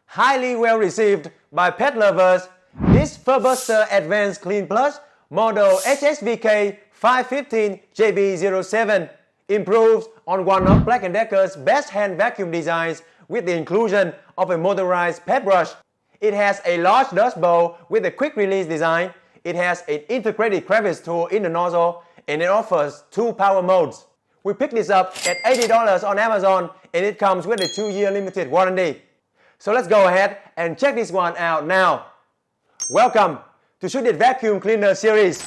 highly well received by pet lovers. This Furbuster AdvancedClean Plus model HSVK 515JB07 improves on one of BLACK+DECKER's best hand vacuum designs with the inclusion of a motorized pet brush. It has a large dust bowl with a quick release design. It has an integrated crevice tool in the nozzle and it offers 2 power modes. We picked this up at $80 on Amazon and it comes with a 2-year limited warranty. So let's go ahead and check this one out now. Welcome to ShouldIT Vacuum Cleaner series.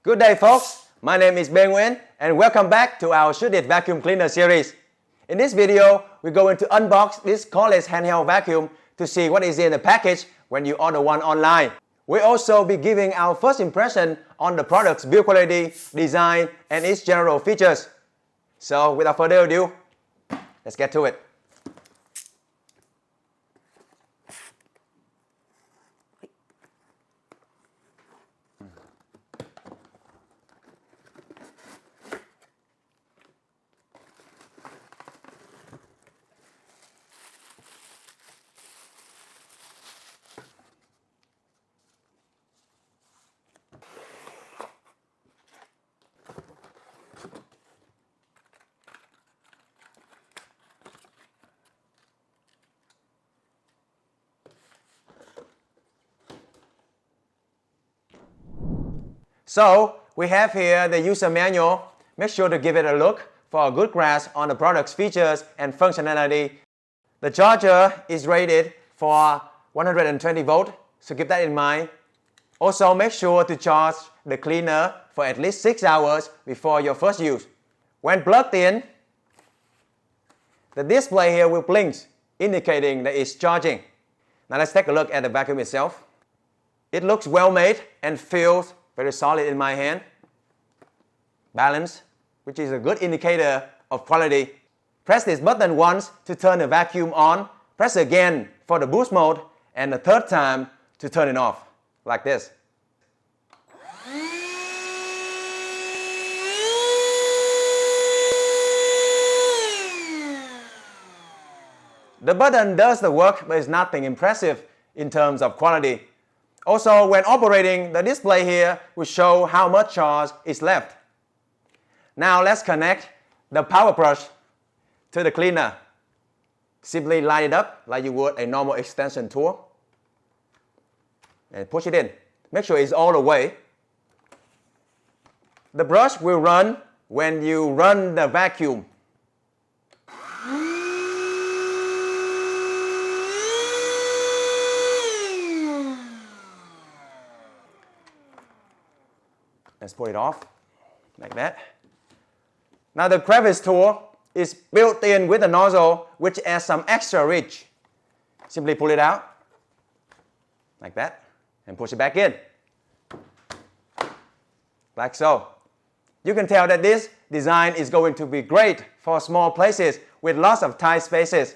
Good day folks, my name is Ben Nguyen and welcome back to our ShouldIT Vacuum Cleaner series. In this video, we're going to unbox this cordless handheld vacuum to see what is in the package when you order one online. We'll also be giving our first impression on the product's build quality, design, and its general features. So without further ado, let's get to it. So we have here the user manual. Make sure to give it a look for a good grasp on the product's features and functionality. The charger is rated for 120 volt, so keep that in mind. Also make sure to charge the cleaner for at least 6 hours before your first use. When plugged in, the display here will blink, indicating that it's charging. Now let's take a look at the vacuum itself. It looks well made and feels very solid in my hand. Balanced, which is a good indicator of quality. Press this button once to turn the vacuum on. Press again for the boost mode and the third time to turn it off, like this. The button does the work, but it's nothing impressive in terms of quality. Also, when operating, the display here will show how much charge is left. Now let's connect the power brush to the cleaner. Simply line it up like you would a normal extension tool and push it in. Make sure it's all the way. The brush will run when you run the vacuum. Let's pull it off, like that. Now the crevice tool is built in with the nozzle, which adds some extra reach. Simply pull it out, like that, and push it back in, like so. You can tell that this design is going to be great for small places with lots of tight spaces.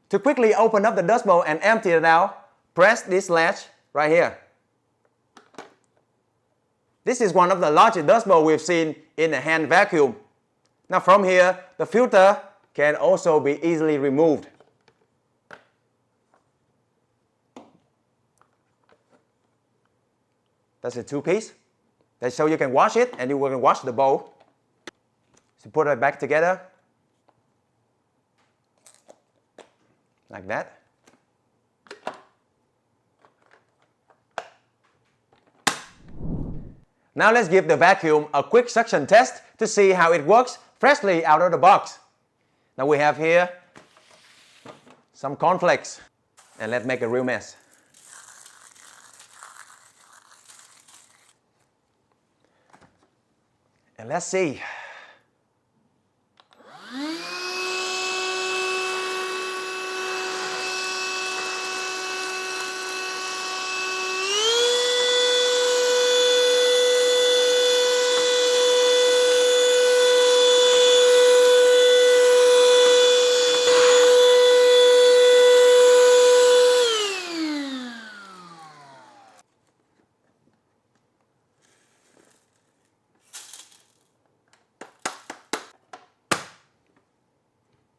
To quickly open up the dust bowl and empty it out, press this latch right here. This is one of the largest dust bowls we've seen in a hand vacuum. Now from here, the filter can also be easily removed. That's a 2-piece. So you can wash it and you can wash the bowl. So put it back together, like that. Now let's give the vacuum a quick suction test to see how it works freshly out of the box. Now we have here some cornflakes and let's make a real mess. And let's see.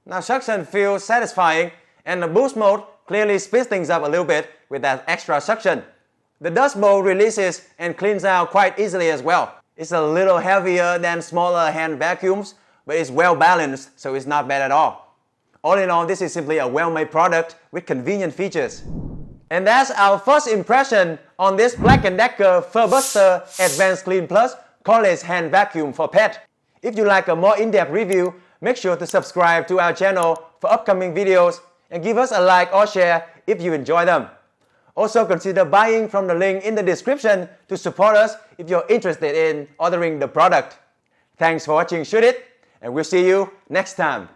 Now suction feels satisfying, and the boost mode clearly speeds things up a little bit with that extra suction. The dust mode releases and cleans out quite easily as well. It's a little heavier than smaller hand vacuums, but it's well balanced, so it's not bad at all. All in all, this is simply a well-made product with convenient features. And that's our first impression on this BLACK+DECKER Furbuster AdvancedClean Plus cordless hand vacuum for pet. If you like a more in-depth review, make sure to subscribe to our channel for upcoming videos and give us a like or share if you enjoy them. Also consider buying from the link in the description to support us if you're interested in ordering the product. Thanks for watching ShouldIT, and we'll see you next time.